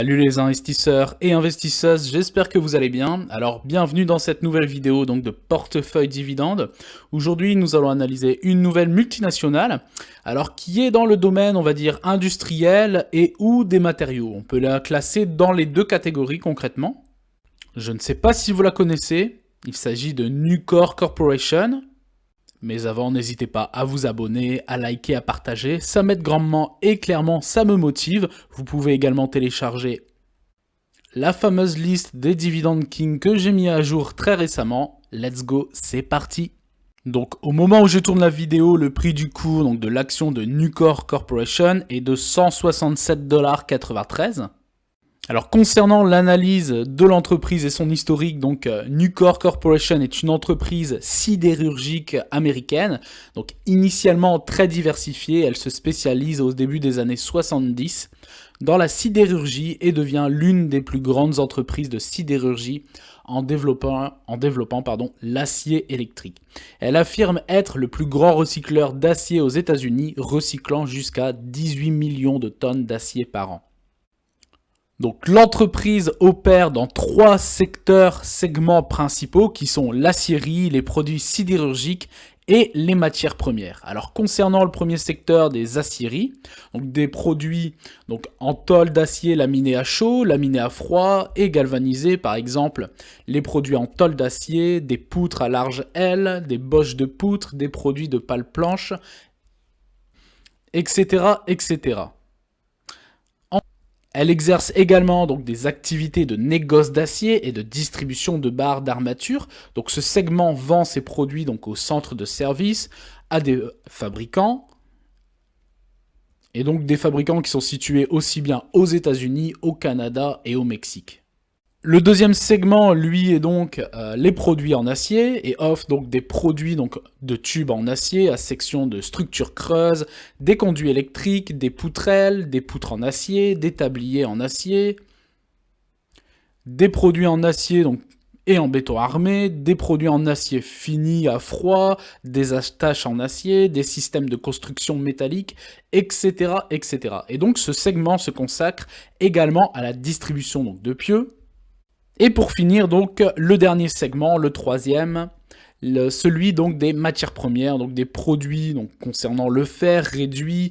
Salut les investisseurs et investisseuses, j'espère que vous allez bien. Alors bienvenue dans cette nouvelle vidéo donc de portefeuille dividende. Aujourd'hui nous allons analyser une nouvelle multinationale, alors qui est dans le domaine on va dire industriel et ou des matériaux. On peut la classer dans les deux catégories concrètement. Je ne sais pas si vous la connaissez, il s'agit de Nucor Corporation. Mais avant, n'hésitez pas à vous abonner, à liker, à partager, ça m'aide grandement et clairement ça me motive. Vous pouvez également télécharger la fameuse liste des Dividend King que j'ai mis à jour très récemment. Let's go, c'est parti. Donc au moment où je tourne la vidéo, le prix du cours donc, de l'action de Nucor Corporation est de 167,93 $. Alors concernant l'analyse de l'entreprise et son historique, donc Nucor Corporation est une entreprise sidérurgique américaine, donc initialement très diversifiée, elle se spécialise au début des années 70 dans la sidérurgie et devient l'une des plus grandes entreprises de sidérurgie en développant l'acier électrique. Elle affirme être le plus grand recycleur d'acier aux États-Unis, recyclant jusqu'à 18 millions de tonnes d'acier par an. Donc l'entreprise opère dans trois segments principaux qui sont l'acierie, les produits sidérurgiques et les matières premières. Alors concernant le premier secteur des aciéries, donc des produits donc en tôle d'acier laminés à chaud, laminés à froid et galvanisés, par exemple les produits en tôle d'acier, des poutres à large aile, des boches de poutres, des produits de pales planches, etc., etc. Elle exerce également donc des activités de négoce d'acier et de distribution de barres d'armature. Donc ce segment vend ses produits donc au centre de service à des fabricants. Et donc des fabricants qui sont situés aussi bien aux États-Unis, au Canada et au Mexique. Le deuxième segment, lui, est donc les produits en acier et offre donc des produits donc, de tubes en acier à section de structures creuses, des conduits électriques, des poutrelles, des poutres en acier, des tabliers en acier, des produits en acier donc, et en béton armé, des produits en acier fini à froid, des attaches en acier, des systèmes de construction métallique, etc., etc. Et donc ce segment se consacre également à la distribution donc, de pieux. Et pour finir, donc, le dernier segment, le troisième, celui donc des matières premières, donc des produits donc, concernant le fer réduit,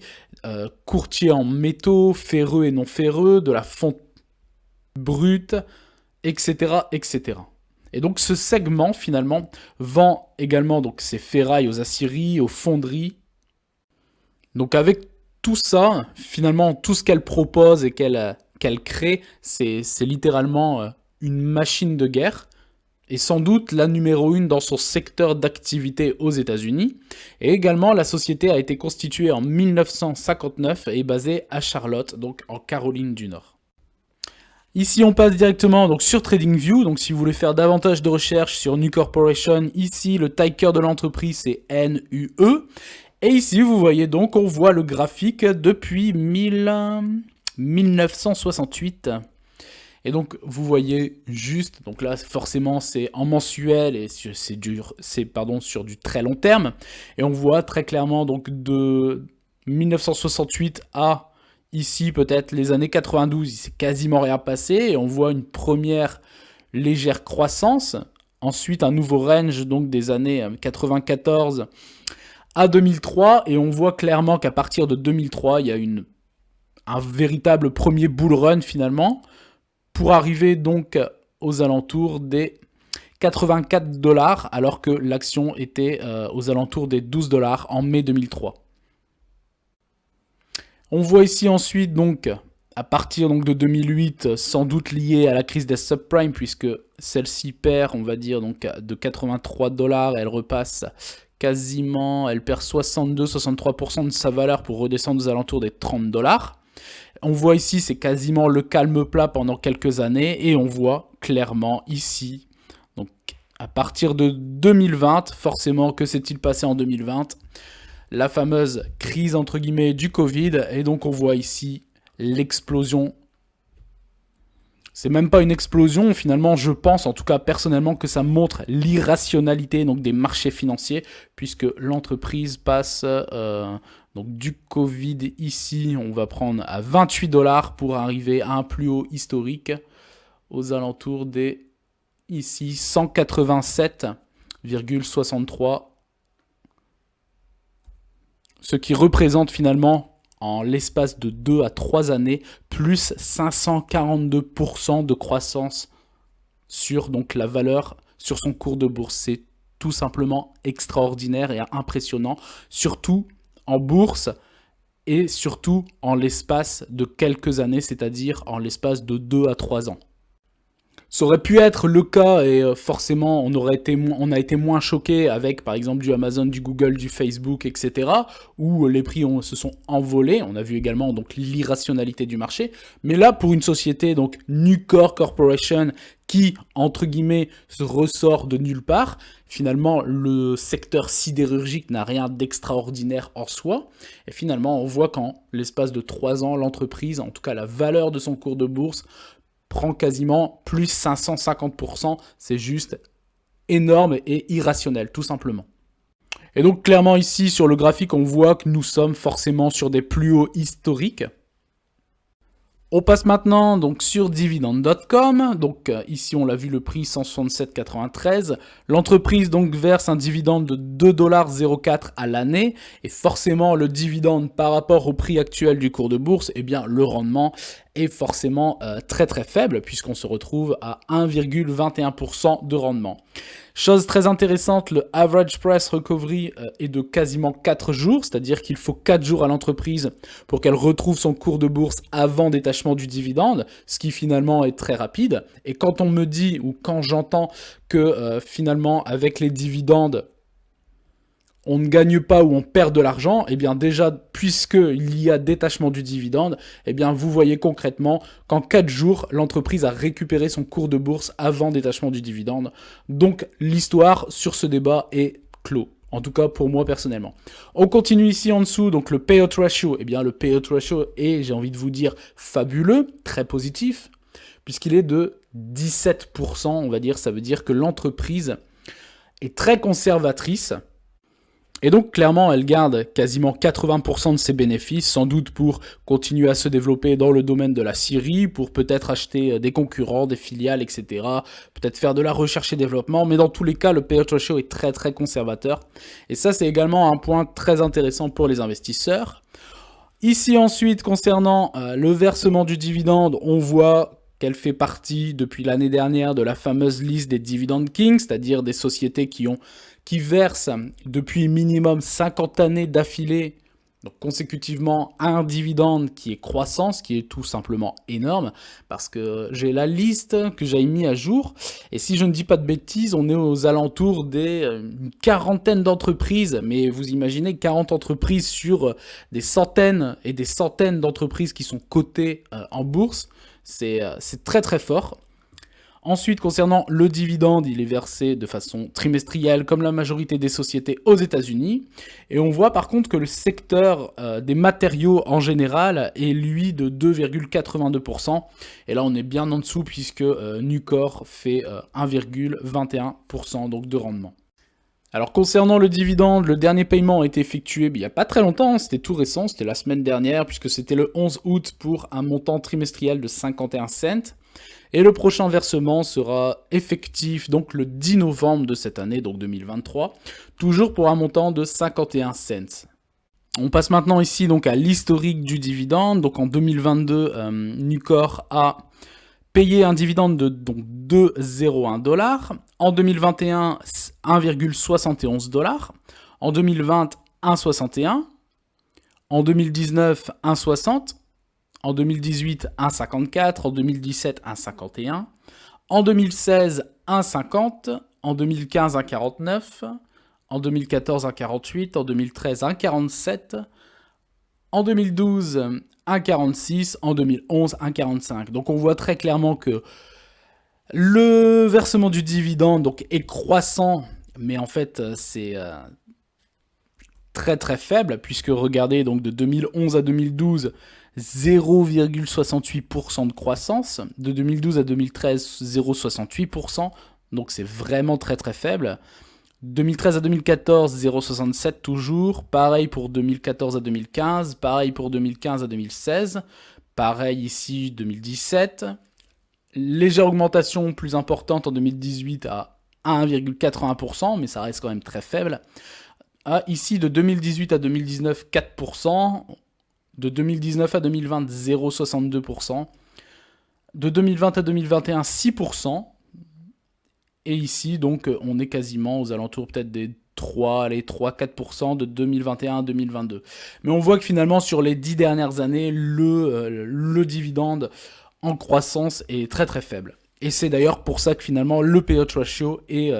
courtier en métaux, ferreux et non ferreux, de la fonte brute, etc., etc. Et donc ce segment, finalement, vend également donc, ses ferrailles aux aciéries, aux fonderies. Donc avec tout ça, finalement, tout ce qu'elle propose et qu'elle crée, c'est littéralement... une machine de guerre, et sans doute la numéro 1 dans son secteur d'activité aux États-Unis. Et également, la société a été constituée en 1959 et est basée à Charlotte, donc en Caroline du Nord. Ici, on passe directement donc, sur TradingView. Donc, si vous voulez faire davantage de recherches sur Nucor Corporation, ici, le ticker de l'entreprise, c'est NUE. Et ici, vous voyez donc, on voit le graphique depuis 1968. Et donc, vous voyez juste, donc là, forcément, c'est en mensuel et c'est sur du très long terme. Et on voit très clairement, donc, de 1968 à ici, peut-être les années 92, il s'est quasiment rien passé. Et on voit une première légère croissance. Ensuite, un nouveau range, donc, des années 94 à 2003. Et on voit clairement qu'à partir de 2003, il y a un véritable premier bull run, finalement, pour arriver donc aux alentours des 84 $, alors que l'action était aux alentours des 12 $ en mai 2003. On voit ici ensuite donc à partir donc de 2008, sans doute lié à la crise des subprimes, puisque celle-ci perd, on va dire, donc de 83 $, elle repasse quasiment, elle perd 62-63% de sa valeur pour redescendre aux alentours des 30 $. On voit ici, c'est quasiment le calme plat pendant quelques années, et on voit clairement ici, donc à partir de 2020, forcément, que s'est-il passé en 2020 ? La fameuse crise entre guillemets du Covid, et donc on voit ici l'explosion. C'est même pas une explosion, finalement, je pense, en tout cas personnellement, que ça montre l'irrationalité donc des marchés financiers, puisque l'entreprise passe Donc du Covid ici, on va prendre à 28 $ pour arriver à un plus haut historique aux alentours des ici 187,63, ce qui représente finalement en l'espace de 2 à 3 années plus 542% de croissance sur donc la valeur sur son cours de bourse. C'est tout simplement extraordinaire et impressionnant, surtout en bourse et surtout en l'espace de quelques années, c'est-à-dire en l'espace de 2 à 3 ans. Ça aurait pu être le cas et forcément on a été moins choqué avec par exemple du Amazon, du Google, du Facebook, etc. où les prix se sont envolés. On a vu également donc l'irrationalité du marché. Mais là pour une société donc Nucor Corporation qui entre guillemets se ressort de nulle part, finalement le secteur sidérurgique n'a rien d'extraordinaire en soi. Et finalement on voit qu'en l'espace de 3 ans l'entreprise, en tout cas la valeur de son cours de bourse, prend quasiment plus 550%, c'est juste énorme et irrationnel, tout simplement. Et donc clairement ici sur le graphique, on voit que nous sommes forcément sur des plus hauts historiques. On passe maintenant donc sur dividende.com. Donc ici on l'a vu, le prix 167,93. L'entreprise donc verse un dividende de 2,04 $ à l'année et forcément le dividende par rapport au prix actuel du cours de bourse, eh bien le rendement est forcément très très faible puisqu'on se retrouve à 1,21% de rendement. Chose très intéressante, le average price recovery est de quasiment 4 jours, c'est-à-dire qu'il faut 4 jours à l'entreprise pour qu'elle retrouve son cours de bourse avant détachement du dividende, ce qui finalement est très rapide. Et quand on me dit ou quand j'entends que finalement avec les dividendes, on ne gagne pas ou on perd de l'argent, eh bien déjà, puisqu'il y a détachement du dividende, eh bien vous voyez concrètement qu'en 4 jours, l'entreprise a récupéré son cours de bourse avant détachement du dividende. Donc l'histoire sur ce débat est clos. En tout cas pour moi personnellement. On continue ici en dessous, donc le payout ratio. Eh bien le payout ratio est, j'ai envie de vous dire, fabuleux, très positif, puisqu'il est de 17%, on va dire. Ça veut dire que l'entreprise est très conservatrice. Et donc, clairement, elle garde quasiment 80% de ses bénéfices, sans doute pour continuer à se développer dans le domaine de la scierie, pour peut-être acheter des concurrents, des filiales, etc. Peut-être faire de la recherche et développement, mais dans tous les cas, le payout ratio est très très conservateur. Et ça, c'est également un point très intéressant pour les investisseurs. Ici, ensuite, concernant le versement du dividende, on voit qu'elle fait partie, depuis l'année dernière, de la fameuse liste des Dividend Kings, c'est-à-dire des sociétés qui versent depuis minimum 50 années d'affilée, donc consécutivement, un dividende qui est croissant, ce qui est tout simplement énorme, parce que j'ai la liste que j'ai mis à jour, et si je ne dis pas de bêtises, on est aux alentours une quarantaine d'entreprises, mais vous imaginez 40 entreprises sur des centaines et des centaines d'entreprises qui sont cotées en bourse, c'est très très fort. Ensuite, concernant le dividende, il est versé de façon trimestrielle comme la majorité des sociétés aux États-Unis. Et on voit par contre que le secteur des matériaux en général est lui de 2,82%. Et là, on est bien en dessous puisque Nucor fait 1,21% donc de rendement. Alors concernant le dividende, le dernier paiement a été effectué il n'y a pas très longtemps, c'était tout récent, c'était la semaine dernière puisque c'était le 11 août pour un montant trimestriel de 51 cents. Et le prochain versement sera effectif donc le 10 novembre de cette année, donc 2023, toujours pour un montant de 51 cents. On passe maintenant ici donc à l'historique du dividende. Donc en 2022, Nucor a payé un dividende de donc 2,01 $. En 2021, 1,71 $. En 2020, 1,61 $. En 2019, 1,60 $. En 2018, 1,54. En 2017, 1,51. En 2016, 1,50. En 2015, 1,49. En 2014, 1,48. En 2013, 1,47. En 2012, 1,46. En 2011, 1,45. Donc on voit très clairement que le versement du dividende donc, est croissant, mais en fait c'est très très faible, puisque regardez, donc de 2011 à 2012, 0,68% de croissance, de 2012 à 2013, 0,68%, donc c'est vraiment très très faible. 2013 à 2014, 0,67 toujours. Pareil pour 2014 à 2015. Pareil pour 2015 à 2016. Pareil ici, 2017. Légère augmentation plus importante en 2018 à 1,81%, mais ça reste quand même très faible. Ici, de 2018 à 2019, 4%. De 2019 à 2020, 0,62%. De 2020 à 2021, 6%. Et ici, donc, on est quasiment aux alentours peut-être des 3-4% de 2021 à 2022. Mais on voit que finalement, sur les 10 dernières années, le dividende en croissance est très très faible. Et c'est d'ailleurs pour ça que finalement, le payout ratio est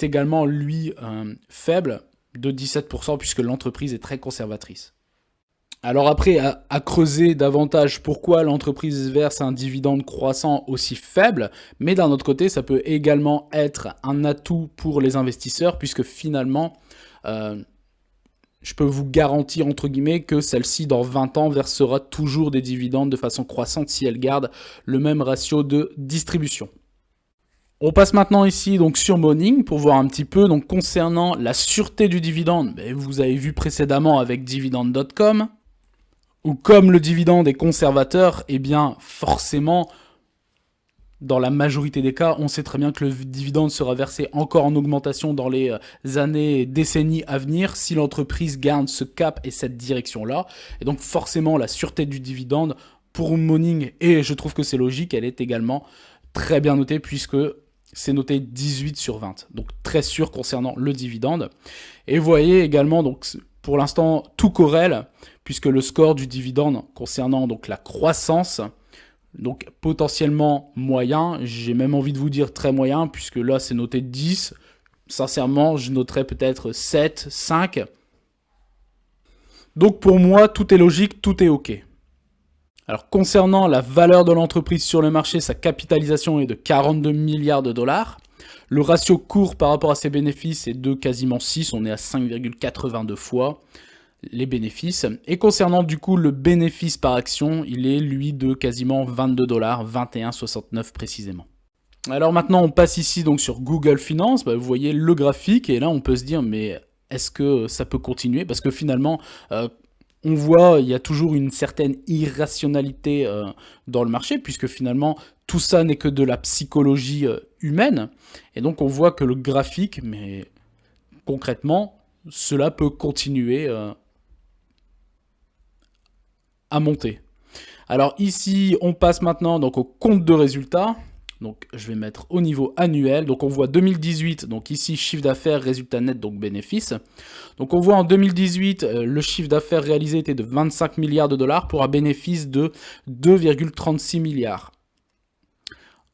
également, lui, faible de 17%, puisque l'entreprise est très conservatrice. Alors après, à creuser davantage pourquoi l'entreprise verse un dividende croissant aussi faible, mais d'un autre côté, ça peut également être un atout pour les investisseurs, puisque finalement, je peux vous garantir, entre guillemets, que celle-ci, dans 20 ans, versera toujours des dividendes de façon croissante si elle garde le même ratio de distribution. On passe maintenant ici donc sur Morning pour voir un petit peu donc concernant la sûreté du dividende. Vous avez vu précédemment avec dividende.com. Ou comme le dividende est conservateur, eh bien forcément, dans la majorité des cas, on sait très bien que le dividende sera versé encore en augmentation dans les années et décennies à venir si l'entreprise garde ce cap et cette direction-là. Et donc forcément, la sûreté du dividende pour Morning, et je trouve que c'est logique, elle est également très bien notée puisque c'est noté 18 sur 20. Donc très sûr concernant le dividende. Et vous voyez également, donc pour l'instant, tout corrèle, puisque le score du dividende concernant donc la croissance, donc potentiellement moyen, j'ai même envie de vous dire très moyen, puisque là c'est noté 10, sincèrement je noterais peut-être 7, 5. Donc pour moi tout est logique, tout est ok. Alors concernant la valeur de l'entreprise sur le marché, sa capitalisation est de 42 milliards de dollars. Le ratio cours par rapport à ses bénéfices est de quasiment 6, on est à 5,82 fois les bénéfices. Et concernant du coup le bénéfice par action, il est lui de quasiment 22 dollars, 21,69 précisément. Alors maintenant on passe ici donc sur Google Finance, vous voyez le graphique et là on peut se dire mais est-ce que ça peut continuer? Parce que finalement on voit il y a toujours une certaine irrationalité dans le marché puisque finalement tout ça n'est que de la psychologie humaine. Et donc on voit que le graphique, mais concrètement, cela peut continuer à monter. Alors ici, on passe maintenant donc au compte de résultats. Donc je vais mettre au niveau annuel. Donc on voit 2018, donc ici chiffre d'affaires, résultat net, donc bénéfice. Donc on voit en 2018, le chiffre d'affaires réalisé était de 25 milliards de dollars pour un bénéfice de 2,36 milliards.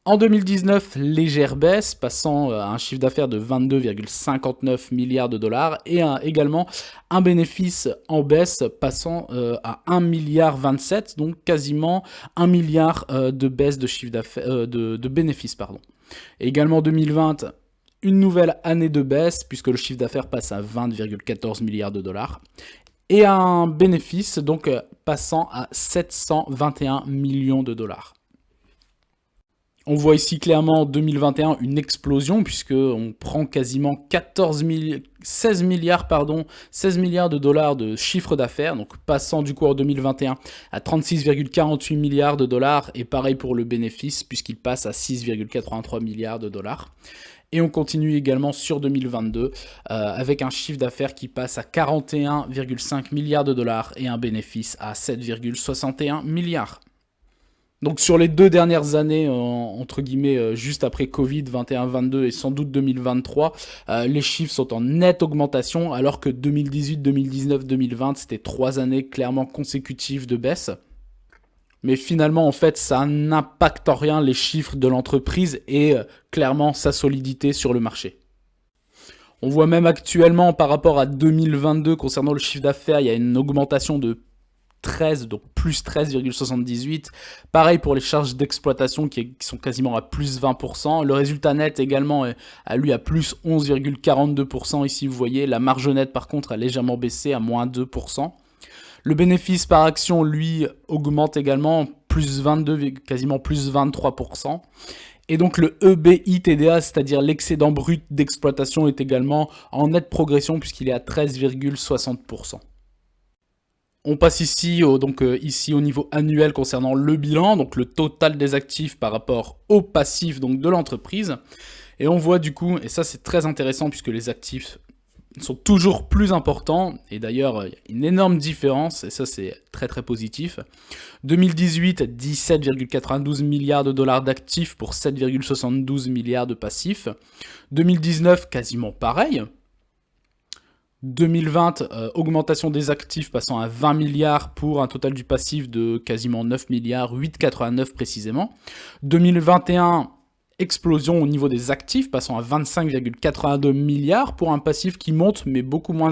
En 2019, légère baisse, passant à un chiffre d'affaires de 22,59 milliards de dollars et également un bénéfice en baisse passant à 1,27 milliard, donc quasiment 1 milliard de baisse de chiffre d'affaires, de bénéfices, pardon. Et également 2020, une nouvelle année de baisse puisque le chiffre d'affaires passe à 20,14 milliards de dollars et un bénéfice donc passant à 721 millions de dollars. On voit ici clairement en 2021 une explosion puisqu'on prend quasiment 16 milliards de dollars de chiffre d'affaires, donc passant du coup en 2021 à 36,48 milliards de dollars et pareil pour le bénéfice puisqu'il passe à 6,83 milliards de dollars. Et on continue également sur 2022 avec un chiffre d'affaires qui passe à 41,5 milliards de dollars et un bénéfice à 7,61 milliards. Donc sur les 2 dernières années, entre guillemets, juste après Covid, 21-22 et sans doute 2023, les chiffres sont en nette augmentation, alors que 2018, 2019, 2020, c'était 3 années clairement consécutives de baisse. Mais finalement, en fait, ça n'impacte en rien les chiffres de l'entreprise et clairement sa solidité sur le marché. On voit même actuellement, par rapport à 2022, concernant le chiffre d'affaires, il y a une augmentation de 13, donc plus 13,78. Pareil pour les charges d'exploitation qui sont quasiment à plus 20%. Le résultat net également a lui à plus 11,42%. Ici vous voyez, la marge nette par contre a légèrement baissé à moins 2%. Le bénéfice par action lui augmente également, plus 22, quasiment plus 23%. Et donc le EBITDA, c'est-à-dire l'excédent brut d'exploitation, est également en nette progression puisqu'il est à 13,60%. On passe ici ici au niveau annuel concernant le bilan, donc le total des actifs par rapport au passif donc de l'entreprise. Et on voit du coup, et ça c'est très intéressant puisque les actifs sont toujours plus importants, et d'ailleurs il y a une énorme différence, et ça c'est très très positif. 2018, 17,92 milliards de dollars d'actifs pour 7,72 milliards de passifs. 2019, quasiment pareil. 2020, augmentation des actifs passant à 20 milliards pour un total du passif de quasiment 9 milliards, 8,89 précisément. 2021, explosion au niveau des actifs passant à 25,82 milliards pour un passif qui monte mais beaucoup moins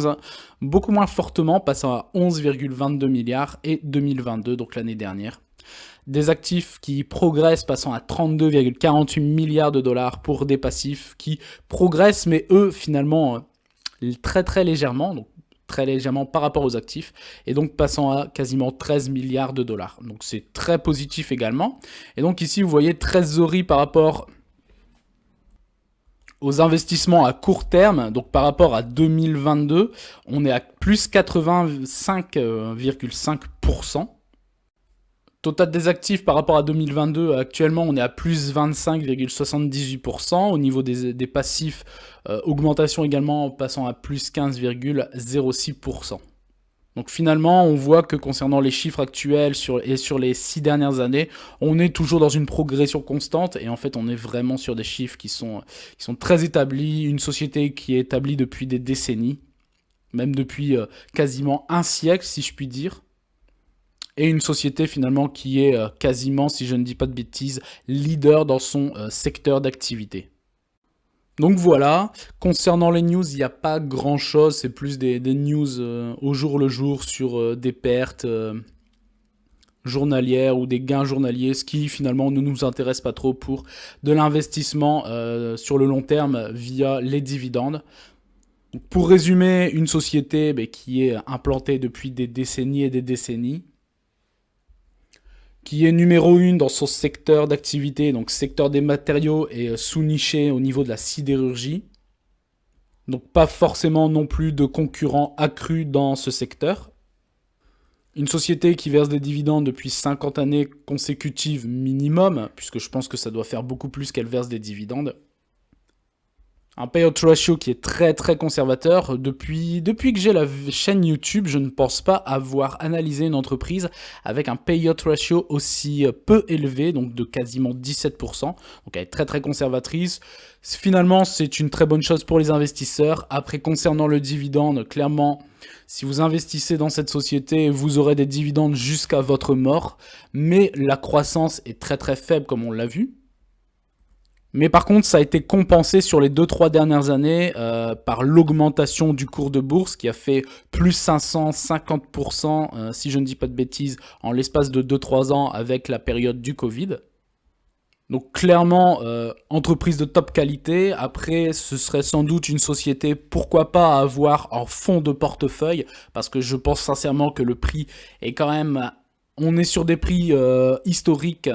fortement, passant à 11,22 milliards. Et 2022, donc l'année dernière, des actifs qui progressent passant à 32,48 milliards de dollars pour des passifs qui progressent mais eux finalement très très légèrement, donc très légèrement par rapport aux actifs, et donc passant à quasiment 13 milliards de dollars. Donc c'est très positif également. Et donc ici vous voyez trésorerie par rapport aux investissements à court terme, donc par rapport à 2022, on est à plus 85,5%. Total des actifs par rapport à 2022, actuellement on est à plus 25,78%. Au niveau des passifs, augmentation également passant à plus 15,06%. Donc finalement, on voit que concernant les chiffres actuels sur les 6 dernières années, on est toujours dans une progression constante et en fait on est vraiment sur des chiffres qui sont très établis, une société qui est établie depuis des décennies, même depuis quasiment un siècle si je puis dire. Et une société finalement qui est quasiment, si je ne dis pas de bêtises, leader dans son secteur d'activité. Donc voilà, concernant les news, il n'y a pas grand chose, c'est plus des news au jour le jour sur des pertes journalières ou des gains journaliers, ce qui finalement ne nous intéresse pas trop pour de l'investissement sur le long terme via les dividendes. Donc, pour résumer, une société qui est implantée depuis des décennies et des décennies, qui est numéro 1 dans son secteur d'activité, donc secteur des matériaux et sous-niché au niveau de la sidérurgie. Donc pas forcément non plus de concurrents accrus dans ce secteur. Une société qui verse des dividendes depuis 50 années consécutives minimum, puisque je pense que ça doit faire beaucoup plus qu'elle verse des dividendes. Un payout ratio qui est très très conservateur. Depuis que j'ai la chaîne YouTube, je ne pense pas avoir analysé une entreprise avec un payout ratio aussi peu élevé, donc de quasiment 17%. Donc elle est très très conservatrice. Finalement, c'est une très bonne chose pour les investisseurs. Après, concernant le dividende, clairement, si vous investissez dans cette société, vous aurez des dividendes jusqu'à votre mort. Mais la croissance est très très faible comme on l'a vu. Mais par contre, ça a été compensé sur les 2-3 dernières années par l'augmentation du cours de bourse qui a fait plus 550%, si je ne dis pas de bêtises, en l'espace de 2-3 ans avec la période du Covid. Donc clairement, entreprise de top qualité. Après, ce serait sans doute une société, pourquoi pas, à avoir en fond de portefeuille, parce que je pense sincèrement que le prix est quand même... On est sur des prix historiques